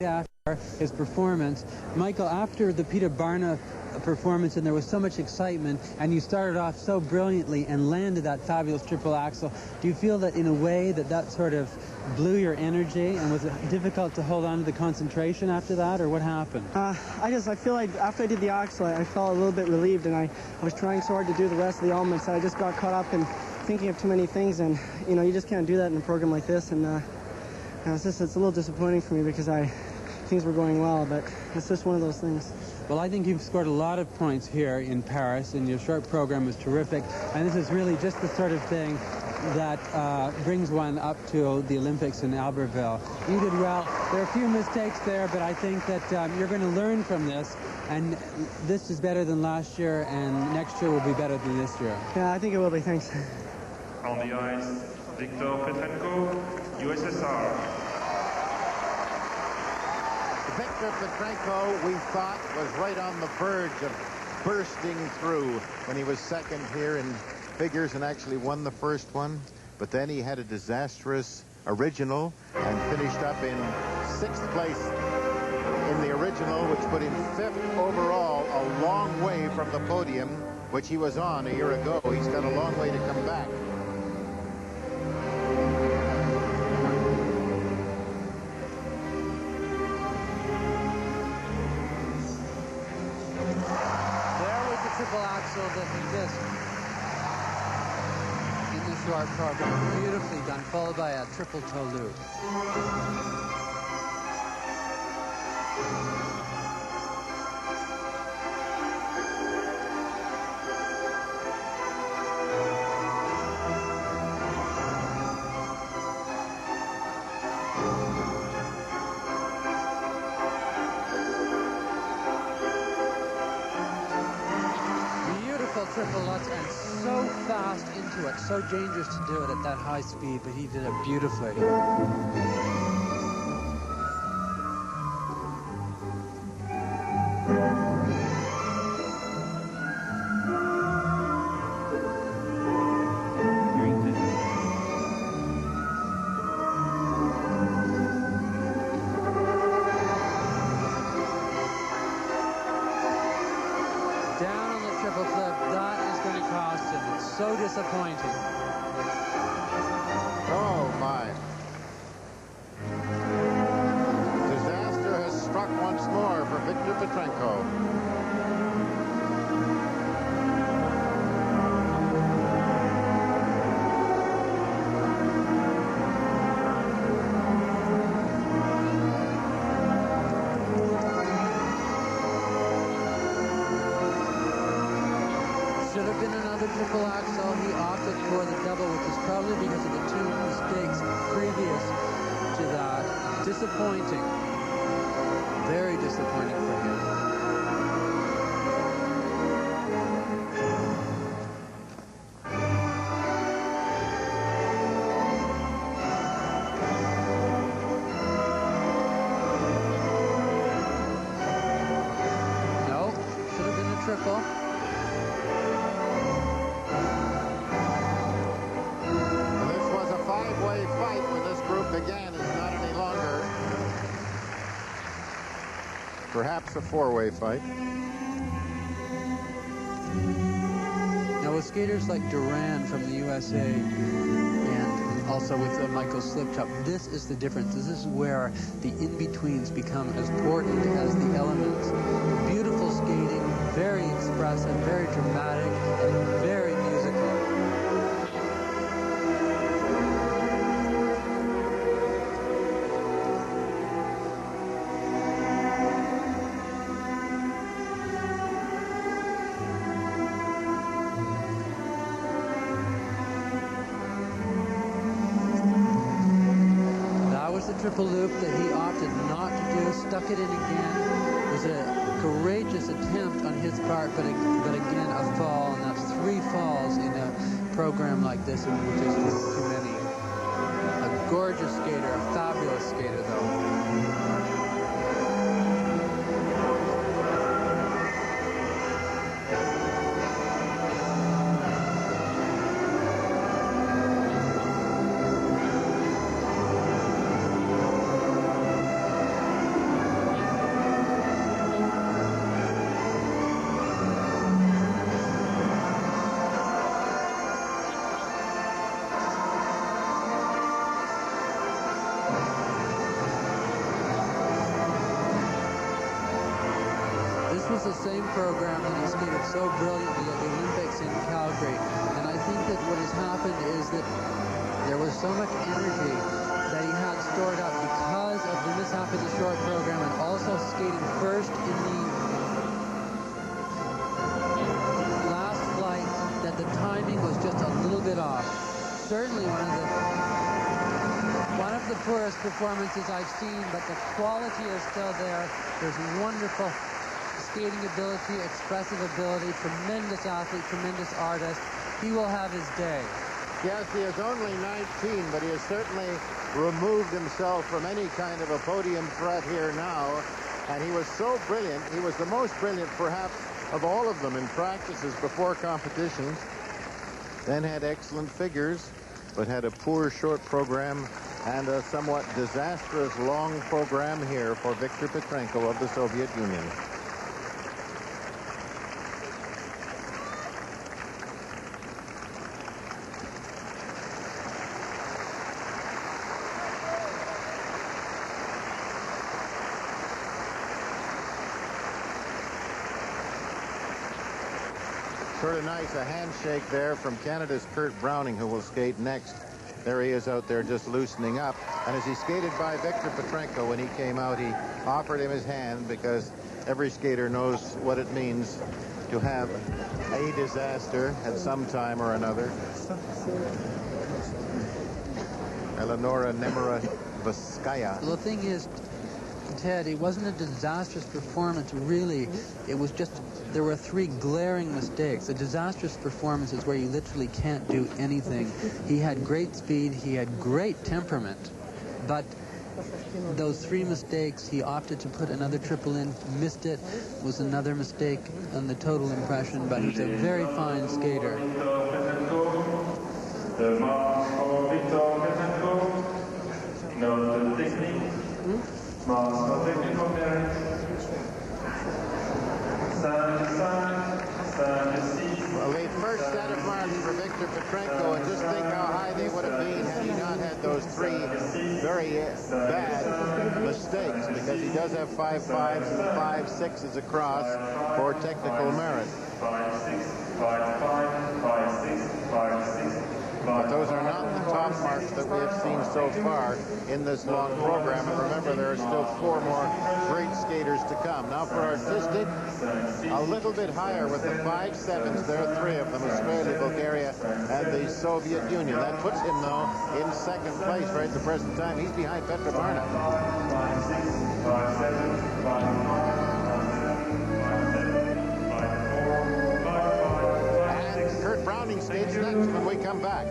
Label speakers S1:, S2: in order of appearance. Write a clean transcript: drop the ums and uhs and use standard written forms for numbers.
S1: after his performance. Michael, after the Peter Barna performance, and there was so much excitement, and you started off so brilliantly and landed that fabulous triple axel, do you feel that in a way that sort of blew your energy, and was it difficult to hold on to the concentration after that, or what happened?
S2: I feel like after I did the axel, I felt a little bit relieved, and I was trying so hard to do the rest of the elements that I just got caught up in thinking of too many things, and you just can't do that in a program like this, and it's a little disappointing for me because things were going well, but it's just one of those things.
S1: Well, I think you've scored a lot of points here in Paris, and your short program was terrific, and this is really just the sort of thing that brings one up to the Olympics in Albertville. You did well. There are a few mistakes there, but I think that you're going to learn from this, and this is better than last year, and next year will be better than this year.
S2: Yeah, I think it will be. Thanks.
S3: On the ice, Viktor Petrenko, USSR.
S4: Viktor Petrenko, we thought, was right on the verge of bursting through when he was second here in figures and actually won the first one. But then he had a disastrous original and finished up in 6th place in the original, which put him 5th overall, a long way from the podium, which he was on a year ago. He's got a long way to come back.
S1: Triple axel that he missed in the short program. Beautifully done, followed by a triple toe loop. Triple Lutz, and so fast into it, so dangerous to do it at that high speed, but he did it beautifully. Down on the triple flip, that is going to cost him. It's so disappointing.
S4: Oh, my. Disaster has struck once more for Viktor Petrenko.
S1: Should have been another triple axel. He opted for the double, which is probably because of the 2 mistakes previous to that. Disappointing. Very disappointing for him. No, should have been a triple.
S4: Fight when this group began is not any longer. Perhaps a 4-way fight.
S1: Now with skaters like Duran from the USA and also with Michael Slipchop, this is the difference. This is where the in-betweens become as important as the elements. Beautiful skating, very expressive, very dramatic, and very musical. The triple loop that he opted not to do, stuck it in again. It was a courageous attempt on his part, but again, a fall, and that's 3 falls in a program like this, which is too many. A gorgeous skater, a fabulous skater, though. the same program that he skated so brilliantly at the Olympics in Calgary. And I think that what has happened is that there was so much energy that he had stored up because of the mishap in the short program and also skating first in the last flight, that the timing was just a little bit off. Certainly one of the poorest performances I've seen, but the quality is still there. There's wonderful skating ability, expressive ability, tremendous athlete, tremendous artist. He will have his day.
S4: Yes, he is only 19, but he has certainly removed himself from any kind of a podium threat here now. And he was so brilliant. He was the most brilliant, perhaps, of all of them in practices before competitions. Then had excellent figures, but had a poor short program and a somewhat disastrous long program here for Viktor Petrenko of the Soviet Union. Sort of nice, a handshake there from Canada's Kurt Browning, who will skate next. There he is out there just loosening up. And as he skated by Viktor Petrenko when he came out, he offered him his hand because every skater knows what it means to have a disaster at some time or another. Eleonora Nemirovskaya.
S1: The thing is, Ted, it wasn't a disastrous performance, really. It was just, there were 3 glaring mistakes. A disastrous performance is where you literally can't do anything. He had great speed, he had great temperament, but those 3 mistakes, he opted to put another triple in, missed it, was another mistake on the total impression, but he's a very fine skater.
S3: The mark for Viktor Petrenko, not the technique. Marks for technical merit. 5-6.
S4: Well, the first set of marks for Viktor Petrenko, and just think how high they would have been had he not had those 3 very bad mistakes, because he does have 5 5s and 5 6s across for technical merit.
S3: 5-6, 5-5, 5-6, 5-6.
S4: But those are not the top marks that we have seen so far in this long program. And remember, there are still 4 more great skaters to come. Now for artistic, a little bit higher with the 5-7s. There are 3 of them, Australia, Bulgaria, and the Soviet Union. That puts him, though, in 2nd place right at the present time. He's behind Petra Barna.
S3: 5-6, 5-7, 5-5.
S4: Kurt Browning skates next when we come back.